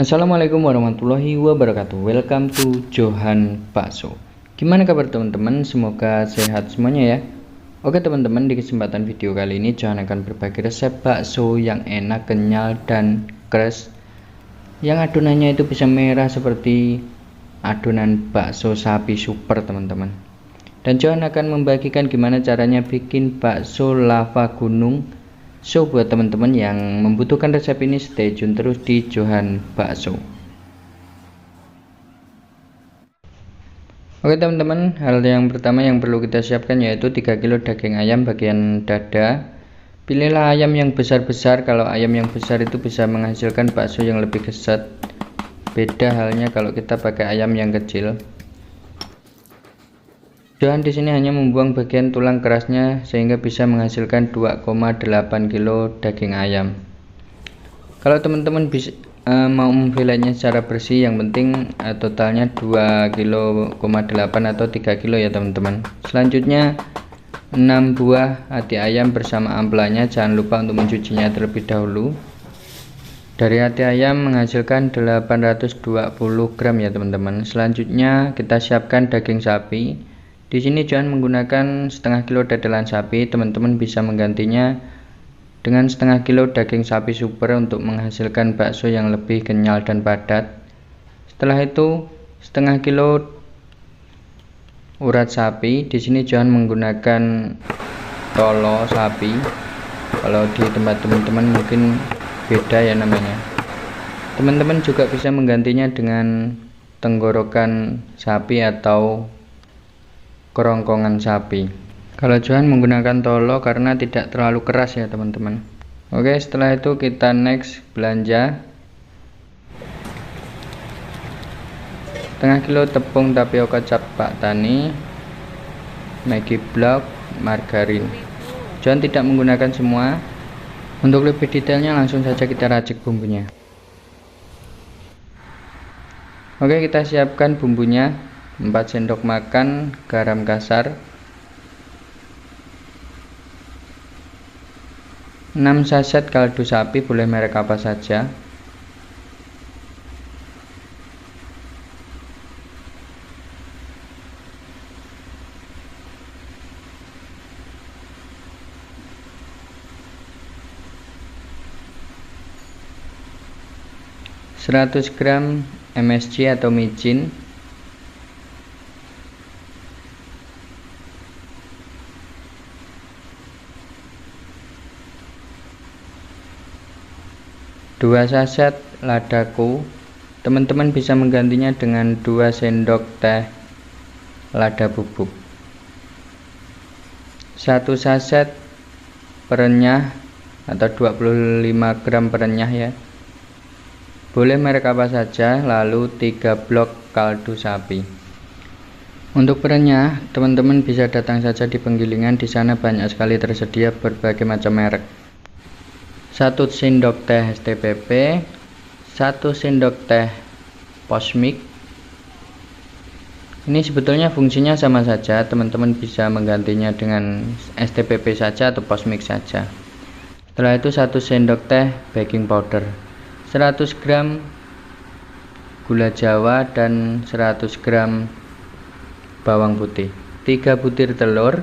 Assalamualaikum warahmatullahi wabarakatuh. Welcome to Johan Bakso. Gimana kabar teman-teman? Semoga sehat semuanya ya. Oke teman-teman, di kesempatan video kali ini Johan akan berbagi resep bakso yang enak, kenyal, dan keras, yang adonannya itu bisa merah seperti adonan bakso sapi super teman-teman. Dan Johan akan membagikan gimana caranya bikin bakso lava gunung. So buat teman-teman yang membutuhkan resep ini, stay tune terus di Johan Bakso. Oke teman-teman, hal yang pertama yang perlu kita siapkan yaitu 3 kg daging ayam bagian dada. Pilihlah ayam yang besar-besar, kalau ayam yang besar itu bisa menghasilkan bakso yang lebih kesat. Beda halnya kalau kita pakai ayam yang kecil. Johan di sini hanya membuang bagian tulang kerasnya sehingga bisa menghasilkan 2,8 kg daging ayam. Kalau teman-teman mau memfiletnya secara bersih, yang penting totalnya 2,8 kg atau 3 kg ya teman-teman. Selanjutnya 6 buah hati ayam bersama amplanya, jangan lupa untuk mencucinya terlebih dahulu. Dari hati ayam menghasilkan 820 gram ya teman-teman. Selanjutnya kita siapkan daging sapi. Di sini Johan menggunakan setengah kilo dadalan sapi. Teman-teman bisa menggantinya dengan setengah kilo daging sapi super untuk menghasilkan bakso yang lebih kenyal dan padat. Setelah itu setengah kilo urat sapi. Di sini Johan menggunakan tolo sapi. Kalau di tempat teman-teman mungkin beda ya namanya. Teman-teman juga bisa menggantinya dengan tenggorokan sapi atau kerongkongan sapi. Kalau Johan menggunakan tolo karena tidak terlalu keras ya teman-teman. Oke, setelah itu kita next belanja setengah kilo tepung tapioka cap Pak Tani, Maggi Block, margarin. Johan tidak menggunakan semua. Untuk lebih detailnya langsung saja kita racik bumbunya. Oke, kita siapkan bumbunya. 4 sendok makan garam kasar, 6 saset kaldu sapi, boleh merek apa saja, 100 gram MSG atau micin, 2 saset ladaku. Teman-teman bisa menggantinya dengan 2 sendok teh lada bubuk, 1 saset perenyah atau 25 gram perenyah ya, boleh merek apa saja, lalu 3 blok kaldu sapi. Untuk perenyah teman-teman bisa datang saja di penggilingan, di sana banyak sekali tersedia berbagai macam merek. 1 sendok teh STPP, 1 sendok teh Posmik. Ini sebetulnya fungsinya sama saja, teman-teman bisa menggantinya dengan STPP saja atau Posmik saja. Setelah itu 1 sendok teh baking powder, 100 gram gula jawa, dan 100 gram bawang putih, 3 butir telur,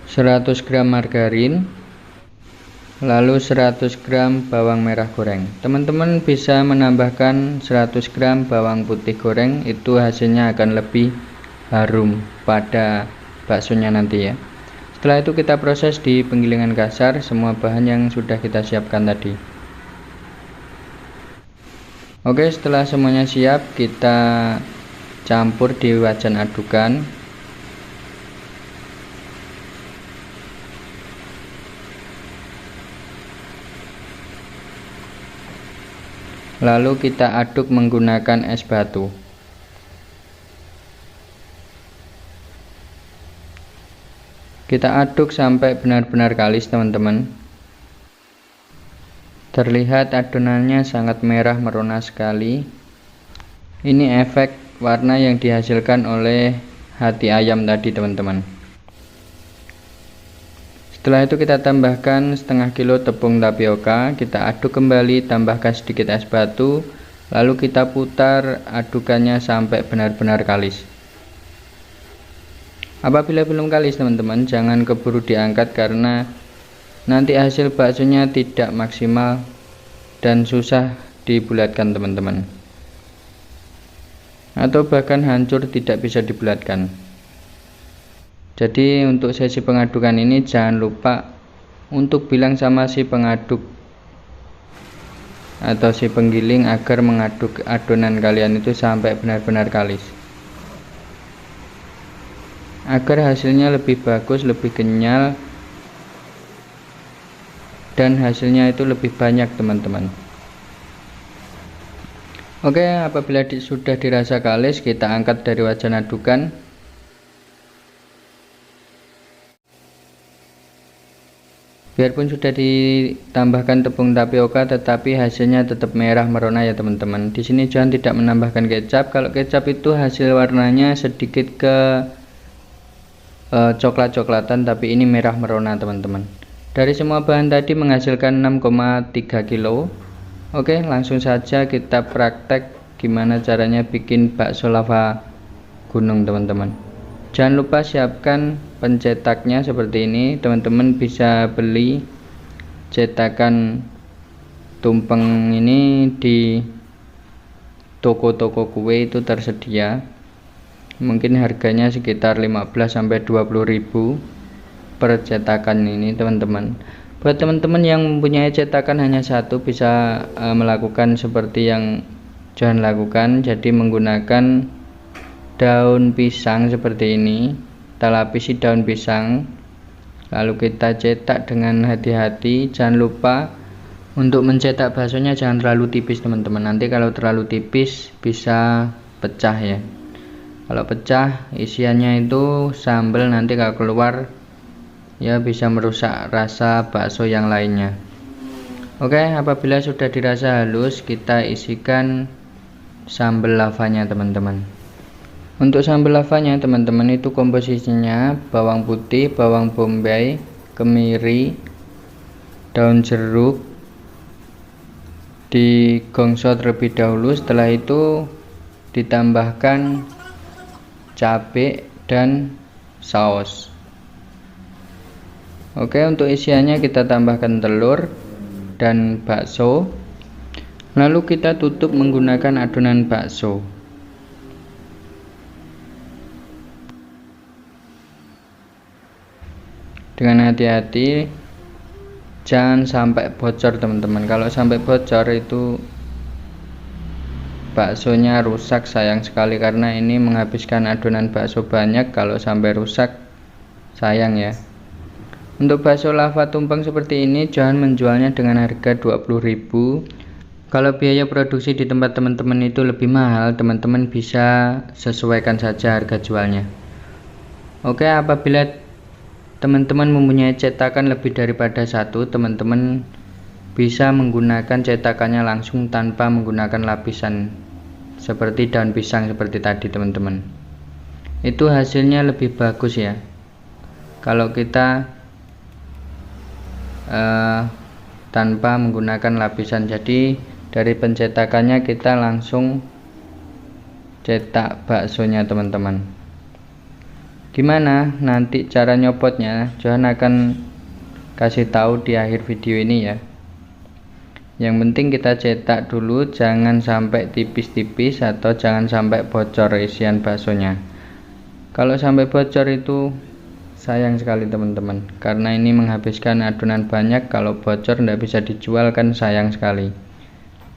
100 gram margarin, lalu 100 gram bawang merah goreng. Teman-teman bisa menambahkan 100 gram bawang putih goreng, itu hasilnya akan lebih harum pada baksonya nanti ya. Setelah itu kita proses di penggilingan kasar semua bahan yang sudah kita siapkan tadi. Oke, setelah semuanya siap kita campur di wajan adukan. Lalu kita aduk menggunakan es batu. Kita aduk sampai benar-benar kalis teman-teman. Terlihat adonannya sangat merah merona sekali. Ini efek warna yang dihasilkan oleh hati ayam tadi teman-teman. Setelah itu kita tambahkan setengah kilo tepung tapioka, kita aduk kembali, tambahkan sedikit es batu, lalu kita putar adukannya sampai benar-benar kalis. Apabila belum kalis teman-teman, jangan keburu diangkat karena nanti hasil baksonya tidak maksimal dan susah dibulatkan teman-teman, atau bahkan hancur, tidak bisa dibulatkan. Jadi untuk sesi pengadukan ini jangan lupa untuk bilang sama si pengaduk atau si penggiling agar mengaduk adonan kalian itu sampai benar-benar kalis, agar hasilnya lebih bagus, lebih kenyal, dan hasilnya itu lebih banyak teman-teman. Oke, apabila sudah dirasa kalis, kita angkat dari wajan adukan. Biarpun sudah ditambahkan tepung tapioka, tetapi hasilnya tetap merah merona ya teman-teman. Di sini Johan tidak menambahkan kecap. Kalau kecap itu hasil warnanya sedikit ke coklat-coklatan, tapi ini merah merona teman-teman. Dari semua bahan tadi menghasilkan 6,3 kilo. Oke, langsung saja kita praktek gimana caranya bikin bakso lava gunung teman-teman. Jangan lupa siapkan pencetaknya seperti ini. Teman-teman bisa beli cetakan tumpeng ini di toko-toko kue, itu tersedia. Mungkin harganya sekitar 15-20 ribu per cetakan ini teman-teman. Buat teman-teman yang mempunyai cetakan hanya satu, bisa melakukan seperti yang Johan lakukan, jadi menggunakan daun pisang seperti ini. Kita lapisi daun pisang, lalu kita cetak dengan hati-hati. Jangan lupa untuk mencetak baksonya jangan terlalu tipis teman-teman, nanti kalau terlalu tipis bisa pecah ya. Kalau pecah isiannya itu sambal, nanti kalau keluar ya bisa merusak rasa bakso yang lainnya. Oke, apabila sudah dirasa halus, kita isikan sambal lavanya teman-teman. Untuk sambal lavanya teman-teman itu komposisinya bawang putih, bawang bombay, kemiri, daun jeruk digongso terlebih dahulu. Setelah itu ditambahkan cabai dan saus. Oke, untuk isiannya kita tambahkan telur dan bakso, lalu kita tutup menggunakan adonan bakso. Dengan hati-hati, jangan sampai bocor teman-teman. Kalau sampai bocor itu baksonya rusak, sayang sekali, karena ini menghabiskan adonan bakso banyak. Kalau sampai rusak sayang ya. Untuk bakso lava tumpeng seperti ini Johan menjualnya dengan harga 20.000. Kalau biaya produksi di tempat teman-teman itu lebih mahal, teman-teman bisa sesuaikan saja harga jualnya. Oke, apabila teman-teman mempunyai cetakan lebih daripada satu, teman-teman bisa menggunakan cetakannya langsung tanpa menggunakan lapisan seperti daun pisang seperti tadi teman-teman. Itu hasilnya lebih bagus ya. Kalau kita tanpa menggunakan lapisan, jadi dari pencetakannya kita langsung cetak baksonya teman-teman. Gimana nanti cara nyopotnya, Johan akan kasih tahu di akhir video ini ya. Yang penting kita cetak dulu, jangan sampai tipis-tipis atau jangan sampai bocor isian baksonya. Kalau sampai bocor itu sayang sekali teman-teman, karena ini menghabiskan adonan banyak. Kalau bocor tidak bisa dijual kan sayang sekali.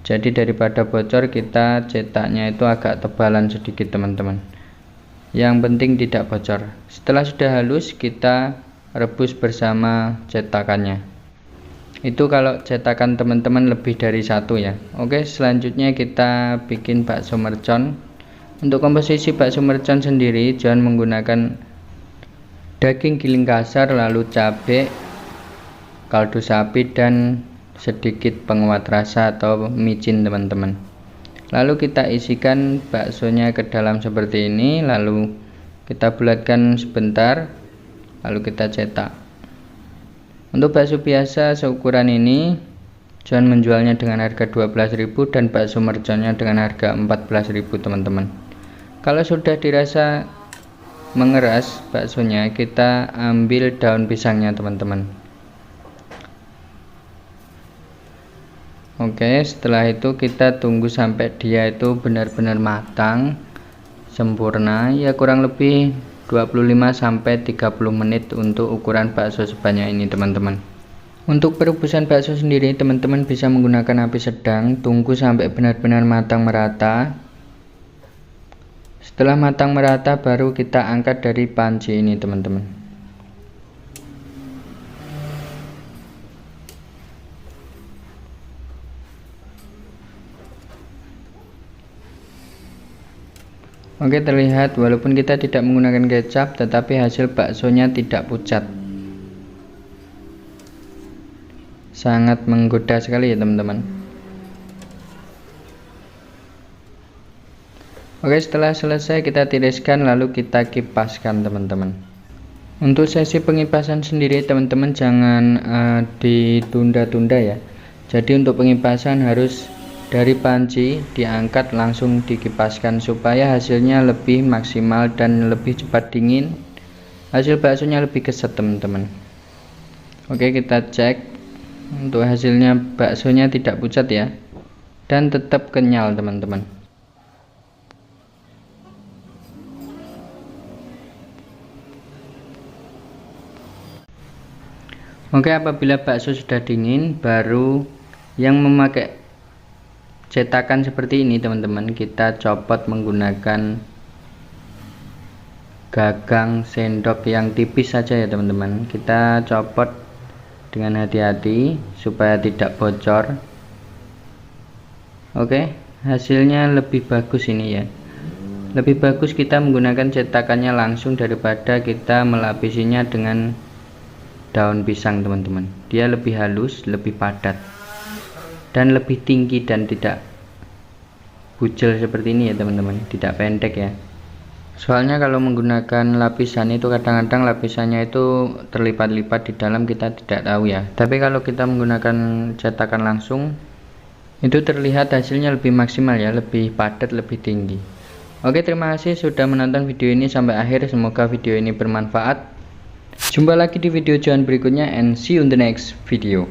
Jadi daripada bocor, kita cetaknya itu agak tebalan sedikit teman-teman. Yang penting tidak bocor. Setelah sudah halus, kita rebus bersama cetakannya. Itu kalau cetakan teman-teman lebih dari satu ya. Oke, selanjutnya kita bikin bakso mercon. Untuk komposisi bakso mercon sendiri, Johan menggunakan daging giling kasar, lalu cabai, kaldu sapi, dan sedikit penguat rasa atau micin teman-teman. Lalu kita isikan baksonya ke dalam seperti ini, lalu kita bulatkan sebentar, lalu kita cetak. Untuk bakso biasa seukuran ini Johan menjualnya dengan harga 12.000 dan bakso merconnya dengan harga 14.000 teman-teman. Kalau sudah dirasa mengeras baksonya, kita ambil daun pisangnya teman-teman. Oke, setelah itu kita tunggu sampai dia itu benar-benar matang sempurna, ya kurang lebih 25-30 menit untuk ukuran bakso sebanyak ini teman-teman. Untuk perebusan bakso sendiri teman-teman bisa menggunakan api sedang, tunggu sampai benar-benar matang merata. Setelah matang merata baru kita angkat dari panci ini teman-teman. Oke, terlihat walaupun kita tidak menggunakan kecap tetapi hasil baksonya tidak pucat. Sangat menggoda sekali ya teman-teman. Oke, setelah selesai kita tiriskan lalu kita kipaskan teman-teman. Untuk sesi pengipasan sendiri teman-teman jangan ditunda-tunda ya. Jadi untuk pengipasan harus dari panci diangkat langsung dikipaskan supaya hasilnya lebih maksimal dan lebih cepat dingin. Hasil baksonya lebih keset teman-teman. Oke, kita cek. Untuk hasilnya baksonya tidak pucat ya, dan tetap kenyal teman-teman. Oke, apabila bakso sudah dingin, baru yang memakai cetakan seperti ini teman-teman, kita copot menggunakan gagang sendok yang tipis saja ya teman-teman. Kita copot dengan hati-hati supaya tidak bocor. Oke, hasilnya lebih bagus ini ya. Lebih bagus kita menggunakan cetakannya langsung daripada kita melapisinya dengan daun pisang teman-teman. Dia lebih halus, lebih padat, dan lebih tinggi dan tidak bujel seperti ini ya teman-teman, tidak pendek ya. Soalnya kalau menggunakan lapisan itu kadang-kadang lapisannya itu terlipat-lipat di dalam, kita tidak tahu ya. Tapi kalau kita menggunakan cetakan langsung itu terlihat hasilnya lebih maksimal ya, lebih padat, lebih tinggi. Oke, terima kasih sudah menonton video ini sampai akhir. Semoga video ini bermanfaat. Jumpa lagi di video Johan berikutnya and see you in the next video.